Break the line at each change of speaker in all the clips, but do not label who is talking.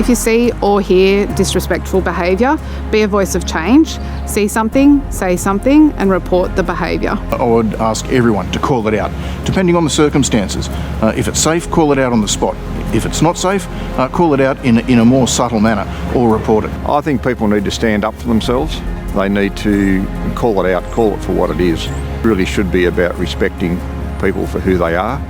If you see or hear disrespectful behaviour, be a voice of change. See something, say something, and report the behaviour.
I would ask everyone to call it out, depending on the circumstances. If it's safe, call it out on the spot. If it's not safe, call it out in a more subtle manner or report it.
I think people need to stand up for themselves. They need to call it out, call it for what it is. It really should be about respecting people for who they are.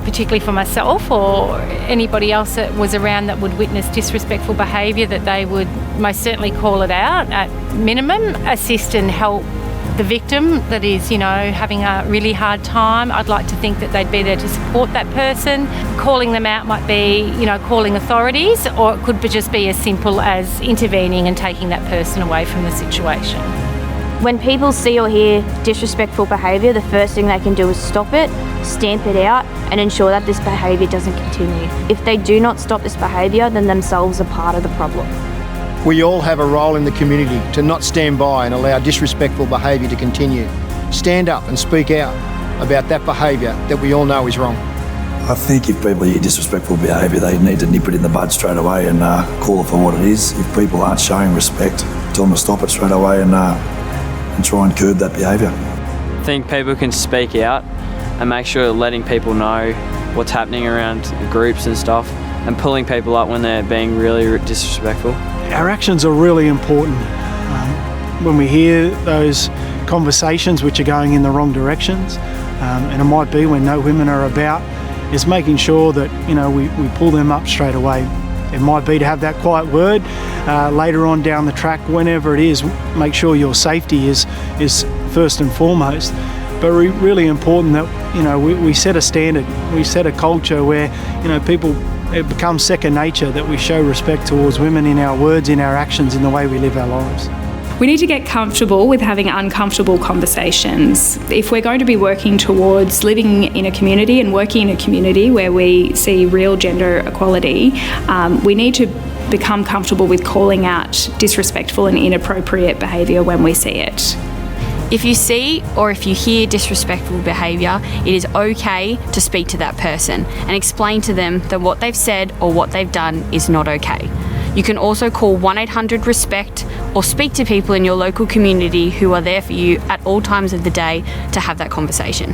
Particularly for myself or anybody else that was around that would witness disrespectful behaviour, that they would most certainly call it out, at minimum assist and help the victim that is, having a really hard time. I'd like to think that they'd be there to support that person. Calling them out might be, calling authorities, or it could just be as simple as intervening and taking that person away from the situation.
When people see or hear disrespectful behaviour, the first thing they can do is stop it, stamp it out, and ensure that this behaviour doesn't continue. If they do not stop this behaviour, then themselves are part of the problem.
We all have a role in the community to not stand by and allow disrespectful behaviour to continue. Stand up and speak out about that behaviour that we all know is wrong.
I think if people hear disrespectful behaviour, they need to nip it in the bud straight away and call it for what it is. If people aren't showing respect, tell them to stop it straight away and try and curb that behaviour.
I think people can speak out and make sure letting people know what's happening around groups and stuff, and pulling people up when they're being really disrespectful.
Our actions are really important. When we hear those conversations which are going in the wrong directions, and it might be when no women are about, is making sure that we pull them up straight away. It might be to have that quiet word later on down the track, whenever it is. Make sure your safety is first and foremost. But really important that we set a standard, we set a culture where it becomes second nature that we show respect towards women in our words, in our actions, in the way we live our lives.
We need to get comfortable with having uncomfortable conversations. If we're going to be working towards living in a community and working in a community where we see real gender equality, we need to become comfortable with calling out disrespectful and inappropriate behaviour when we see it.
If you see or if you hear disrespectful behaviour, it is okay to speak to that person and explain to them that what they've said or what they've done is not okay. You can also call 1-800-RESPECT or speak to people in your local community who are there for you at all times of the day to have that conversation.